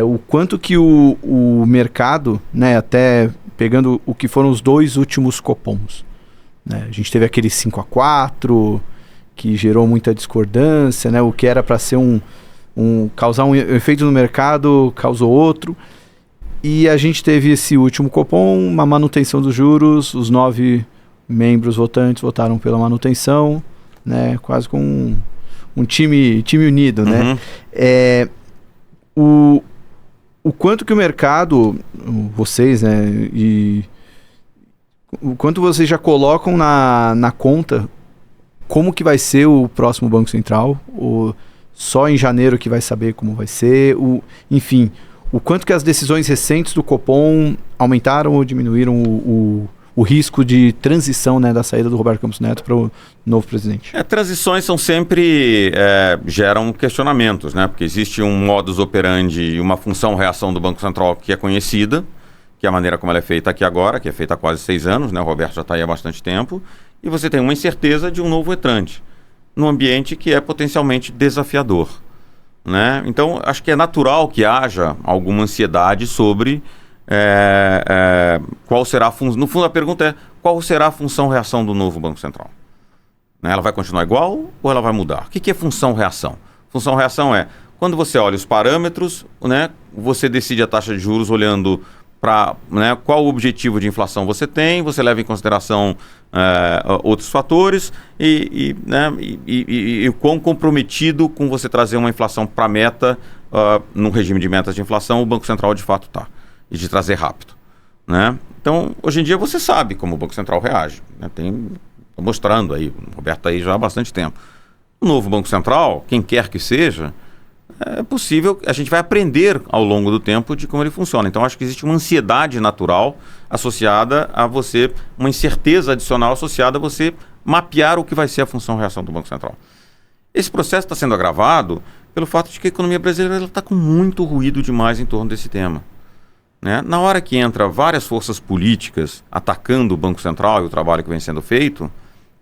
o quanto que o mercado, né, até pegando o que foram os 2 últimos Copons, né, a gente teve aquele 5-4, que gerou muita discordância, né, o que era para ser causar um efeito no mercado, causou outro. E a gente teve esse último Copom, uma manutenção dos juros, os 9 membros votantes votaram pela manutenção, né, quase com um time unido, né? O quanto que o mercado, vocês, né, e o quanto vocês já colocam na conta como que vai ser o próximo Banco Central, só em janeiro que vai saber como vai ser, enfim, o quanto que as decisões recentes do Copom aumentaram ou diminuíram o risco de transição, né, da saída do Roberto Campos Neto para o novo presidente? Transições são sempre, geram questionamentos, né? Porque existe um modus operandi e uma função-reação do Banco Central que é conhecida, que é a maneira como ela é feita aqui agora, que é feita há quase 6 anos, né? O Roberto já está aí há bastante tempo, e você tem uma incerteza de um novo entrante, num ambiente que é potencialmente desafiador, né? Então, acho que é natural que haja alguma ansiedade sobre qual será a função. No fundo, a pergunta é: qual será a função-reação do novo Banco Central? Né? Ela vai continuar igual ou ela vai mudar? O que é função-reação? Função-reação é quando você olha os parâmetros, né, você decide a taxa de juros olhando para, né, qual o objetivo de inflação você tem, você leva em consideração outros fatores e quão comprometido com você trazer uma inflação para a meta, no regime de metas de inflação, o Banco Central de fato está, e de trazer rápido, né? Então, hoje em dia você sabe como o Banco Central reage, né? Tô mostrando aí, o Roberto está aí já há bastante tempo. O novo Banco Central, quem quer que seja, é possível, a gente vai aprender ao longo do tempo de como ele funciona. Então, acho que existe uma ansiedade natural associada a você, uma incerteza adicional associada a você mapear o que vai ser a função-reação do Banco Central. Esse processo está sendo agravado pelo fato de que a economia brasileira está com muito ruído demais em torno desse tema, né? Na hora que entra várias forças políticas atacando o Banco Central e o trabalho que vem sendo feito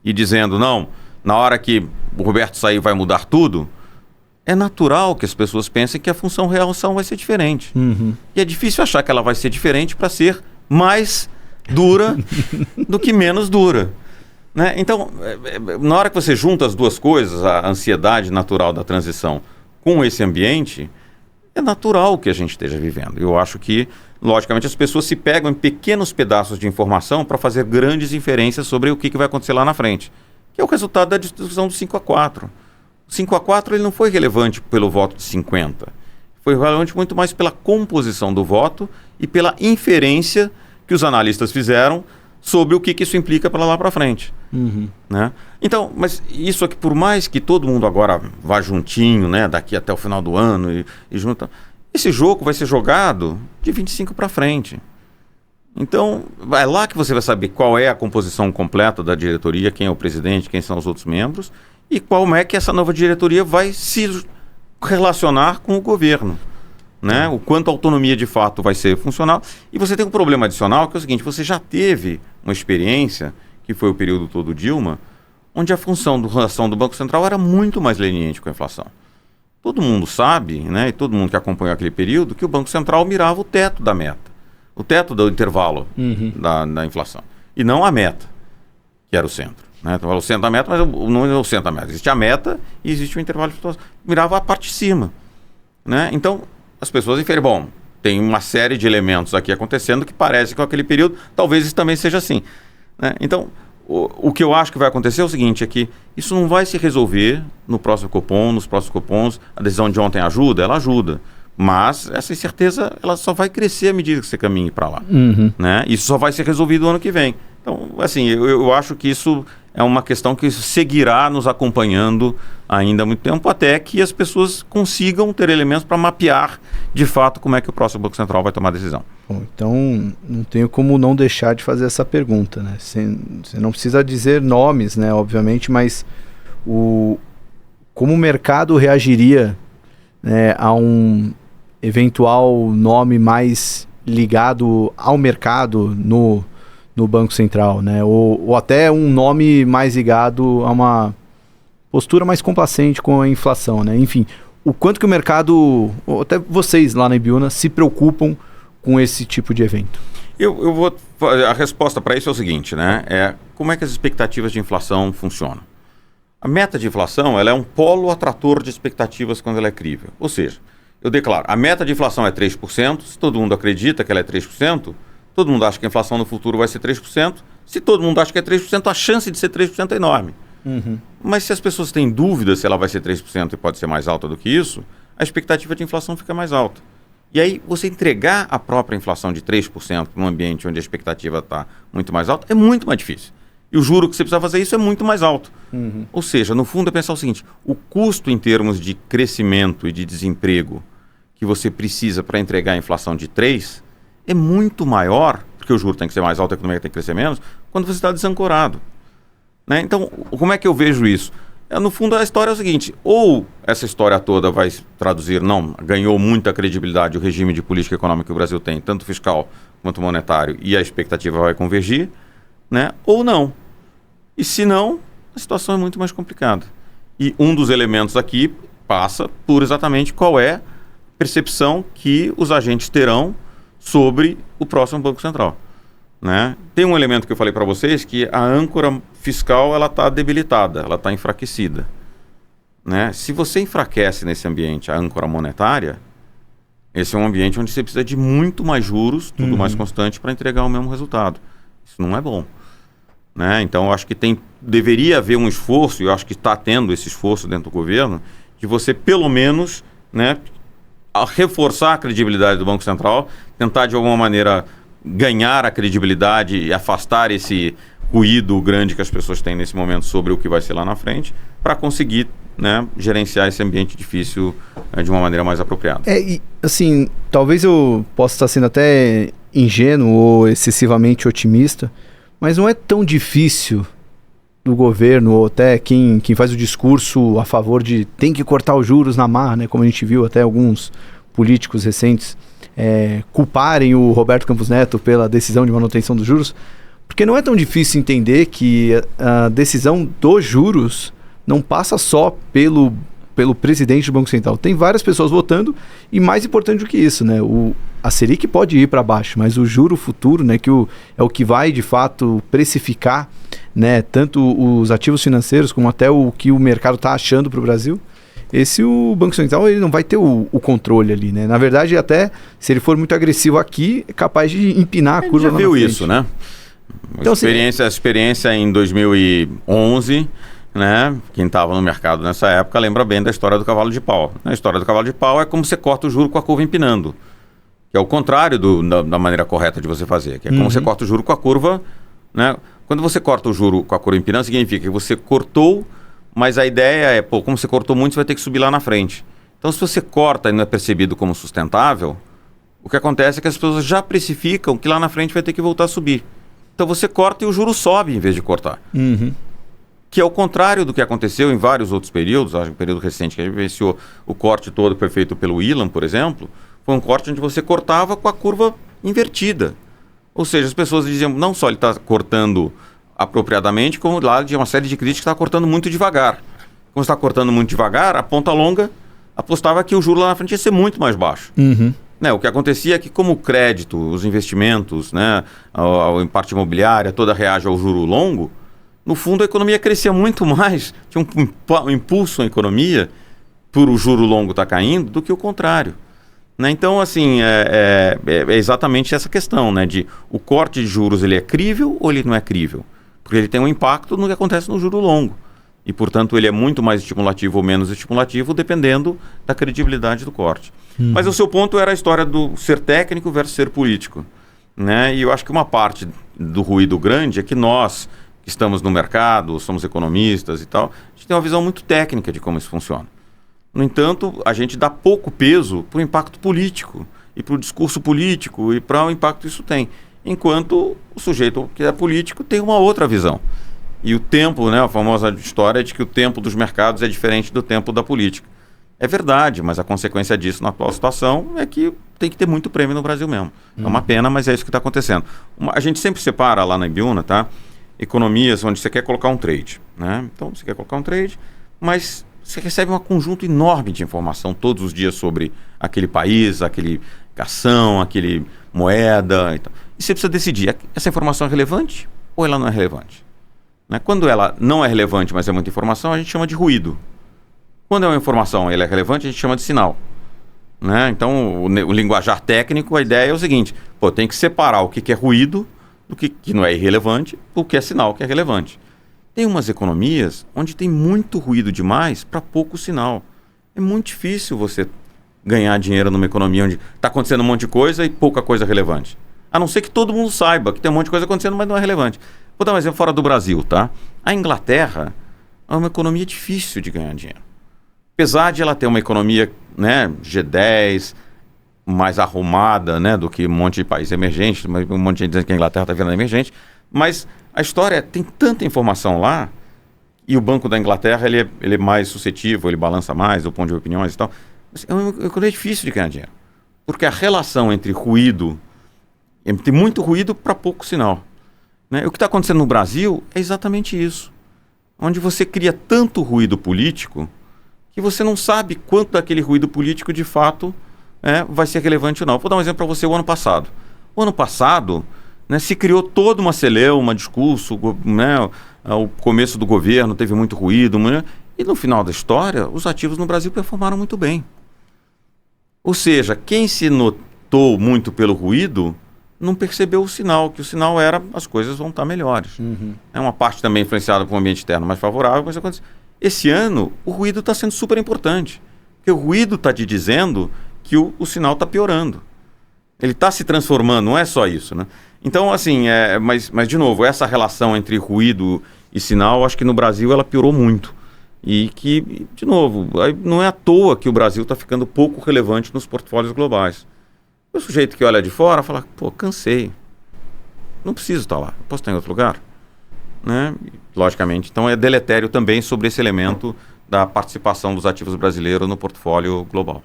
e dizendo, não, na hora que o Roberto sair vai mudar tudo, é natural que as pessoas pensem que a função-reação vai ser diferente. E é difícil achar que ela vai ser diferente para ser mais dura do que menos dura, né? Então, na hora que você junta as duas coisas, a ansiedade natural da transição com esse ambiente, é natural que a gente esteja vivendo. Eu acho que, logicamente, as pessoas se pegam em pequenos pedaços de informação para fazer grandes inferências sobre o que vai acontecer lá na frente, que é o resultado da discussão do 5-4. O 5-4 ele não foi relevante pelo voto de 50. Foi relevante muito mais pela composição do voto e pela inferência que os analistas fizeram sobre o que isso implica para lá para frente. Né? Então, mas isso aqui, por mais que todo mundo agora vá juntinho, né, daqui até o final do ano e junta, esse jogo vai ser jogado de 25 para frente. Então, é lá que você vai saber qual é a composição completa da diretoria, quem é o presidente, quem são os outros membros, e como é que essa nova diretoria vai se relacionar com o governo, né? O quanto a autonomia de fato vai ser funcional. E você tem um problema adicional, que é o seguinte: você já teve uma experiência, que foi o período todo Dilma, onde a função da ação do Banco Central era muito mais leniente com a inflação. Todo mundo sabe, né, e todo mundo que acompanhou aquele período, que o Banco Central mirava o teto da meta, o teto do intervalo da inflação, e não a meta, que era o centro. Né? Então, o centro da meta, mas não é o centro da meta. Existe a meta e existe o intervalo de inflação. Mirava a parte de cima. Né? Então, as pessoas inferem, bom, tem uma série de elementos aqui acontecendo que parece que com aquele período, talvez isso também seja assim. Né? Então, o que eu acho que vai acontecer é o seguinte, é que isso não vai se resolver no próximo Copom, nos próximos Copons. A decisão de ontem ajuda? Ela ajuda. Mas essa incerteza, ela só vai crescer à medida que você caminhe para lá. Né? Isso só vai ser resolvido no ano que vem. Então, assim, eu acho que isso é uma questão que seguirá nos acompanhando ainda há muito tempo, até que as pessoas consigam ter elementos para mapear, de fato, como é que o próximo Banco Central vai tomar a decisão. Bom, então, não tenho como não deixar de fazer essa pergunta, né? Você não precisa dizer nomes, né, obviamente, mas como o mercado reagiria, né, a um eventual nome mais ligado ao mercado no Banco Central, né? Ou até um nome mais ligado a uma postura mais complacente com a inflação, né? Enfim, o quanto que o mercado, ou até vocês lá na Ibiúna, se preocupam com esse tipo de evento? A resposta para isso é o seguinte, né? Como é que as expectativas de inflação funcionam? A meta de inflação, ela é um polo atrator de expectativas quando ela é crível. Ou seja, eu declaro, a meta de inflação é 3%, se todo mundo acredita que ela é 3%, todo mundo acha que a inflação no futuro vai ser 3%, se todo mundo acha que é 3%, a chance de ser 3% é enorme. Mas se as pessoas têm dúvida se ela vai ser 3% e pode ser mais alta do que isso, a expectativa de inflação fica mais alta. E aí, você entregar a própria inflação de 3% para um ambiente onde a expectativa está muito mais alta é muito mais difícil. E o juro que você precisa fazer isso é muito mais alto. Ou seja, no fundo é pensar o seguinte, o custo em termos de crescimento e de desemprego que você precisa para entregar a inflação de 3% é muito maior, porque o juro tem que ser mais alto, a economia tem que crescer menos, quando você está desancorado. Né? Então, como é que eu vejo isso? No fundo, a história é o seguinte, ou essa história toda vai traduzir, não, ganhou muita credibilidade o regime de política econômica que o Brasil tem, tanto fiscal quanto monetário, e a expectativa vai convergir, né? Ou não. E se não, a situação é muito mais complicada. E um dos elementos aqui passa por exatamente qual é a percepção que os agentes terão sobre o próximo Banco Central. Né? Tem um elemento que eu falei para vocês, que a âncora fiscal está debilitada, ela está enfraquecida. Né? Se você enfraquece nesse ambiente a âncora monetária, esse é um ambiente onde você precisa de muito mais juros, tudo mais constante para entregar o mesmo resultado. Isso não é bom. Né? Então, eu acho que deveria haver um esforço, e eu acho que está tendo esse esforço dentro do governo, de você, pelo menos, né, reforçar a credibilidade do Banco Central, tentar, de alguma maneira, ganhar a credibilidade e afastar esse ruído grande que as pessoas têm nesse momento sobre o que vai ser lá na frente, para conseguir, né, gerenciar esse ambiente difícil de uma maneira mais apropriada. E, assim, talvez eu possa estar sendo até ingênuo ou excessivamente otimista, mas não é tão difícil do governo, ou até quem faz o discurso a favor de tem que cortar os juros na marra, né, como a gente viu até alguns políticos recentes culparem o Roberto Campos Neto pela decisão de manutenção dos juros, porque não é tão difícil entender que a decisão dos juros não passa só pelo presidente do Banco Central. Tem várias pessoas votando e, mais importante do que isso, né, a Selic pode ir para baixo, mas o juro futuro, né, que é o que vai de fato precificar, né, tanto os ativos financeiros como até o que o mercado está achando para o Brasil, o Banco Central ele não vai ter o controle ali, né? Na verdade, até se ele for muito agressivo aqui, é capaz de empinar a curva lá na frente. Já viu isso, né? Então, a experiência em 2011, né? Quem estava no mercado nessa época lembra bem da história do cavalo de pau. A história do cavalo de pau é como você corta o juro com a curva empinando, que é o contrário da maneira correta de você fazer, que é como você corta o juro com a curva, né? Quando você corta o juro com a curva empinando, significa que você cortou, mas a ideia é, como você cortou muito, você vai ter que subir lá na frente. Então, se você corta e não é percebido como sustentável, o que acontece é que as pessoas já precificam que lá na frente vai ter que voltar a subir. Então, você corta e o juro sobe em vez de cortar. Que é o contrário do que aconteceu em vários outros períodos. Acho que no período recente que a gente vivenciou o corte todo que foi feito pelo Ilan, por exemplo, foi um corte onde você cortava com a curva invertida. Ou seja, as pessoas diziam, não só ele está cortando apropriadamente, como lá de uma série de críticas que está cortando muito devagar. Como está cortando muito devagar, a ponta longa apostava que o juro lá na frente ia ser muito mais baixo. Né, o que acontecia é que, como o crédito, os investimentos, né, a parte imobiliária, toda reage ao juro longo, no fundo a economia crescia muito mais, tinha um impulso à economia por o juro longo estar caindo do que o contrário. Né? Então, assim, é exatamente essa questão, né, de o corte de juros ele é crível ou ele não é crível? Porque ele tem um impacto no que acontece no juro longo. E, portanto, ele é muito mais estimulativo ou menos estimulativo, dependendo da credibilidade do corte. Mas o seu ponto era a história do ser técnico versus ser político. Né? E eu acho que uma parte do ruído grande é que nós, que estamos no mercado, somos economistas e tal, a gente tem uma visão muito técnica de como isso funciona. No entanto, a gente dá pouco peso para o impacto político e para o discurso político e para o impacto que isso tem. Enquanto o sujeito que é político tem uma outra visão. E o tempo, né, a famosa história de que o tempo dos mercados é diferente do tempo da política. É verdade, mas a consequência disso na atual situação é que tem que ter muito prêmio no Brasil mesmo. É uma pena, mas é isso que está acontecendo. A gente sempre separa lá na Ibiúna, tá? Economias onde você quer colocar um trade. Né? Então, você quer colocar um trade, mas você recebe um conjunto enorme de informação todos os dias sobre aquele país, aquele ação, aquele moeda. E você precisa decidir, essa informação é relevante ou ela não é relevante? Né? Quando ela não é relevante, mas é muita informação, a gente chama de ruído. Quando é uma informação e ela é relevante, a gente chama de sinal. Né? Então, o linguajar técnico, a ideia é o seguinte, tem que separar o que é ruído do que não é irrelevante, o que é sinal, o que é relevante. Tem umas economias onde tem muito ruído demais para pouco sinal. É muito difícil você ganhar dinheiro numa economia onde está acontecendo um monte de coisa e pouca coisa relevante. A não ser que todo mundo saiba que tem um monte de coisa acontecendo, mas não é relevante. Vou dar um exemplo fora do Brasil, tá? A Inglaterra é uma economia difícil de ganhar dinheiro. Apesar de ela ter uma economia, né, G10, mais arrumada, né, do que um monte de país emergente, um monte de gente dizendo que a Inglaterra está virando emergente, mas a história tem tanta informação lá, e o Banco da Inglaterra ele é mais suscetível, ele balança mais do ponto de opiniões e tal. É uma economia difícil de ganhar dinheiro, porque a relação entre ruído, tem muito ruído para pouco sinal. Né? O que está acontecendo no Brasil é exatamente isso, onde você cria tanto ruído político que você não sabe quanto daquele ruído político de fato vai ser relevante ou não. Vou dar um exemplo para você, o ano passado. O ano passado, né, se criou toda uma celeuma, discurso, né, o começo do governo teve muito ruído, né, e no final da história, os ativos no Brasil performaram muito bem. Ou seja, quem se notou muito pelo ruído não percebeu o sinal, que o sinal era as coisas vão estar melhores. Uhum. É uma parte também influenciada por um ambiente externo mais favorável, mas acontece. Esse ano, o ruído está sendo super importante, porque o ruído está te dizendo que o sinal está piorando. Ele está se transformando, não é só isso, né? Então, assim, mas de novo, essa relação entre ruído e sinal, acho que no Brasil ela piorou muito. E que, de novo, não é à toa que o Brasil está ficando pouco relevante nos portfólios globais. O sujeito que olha de fora fala, cansei. Não preciso estar lá, posso estar em outro lugar. Né? Logicamente, então é deletério também sobre esse elemento da participação dos ativos brasileiros no portfólio global.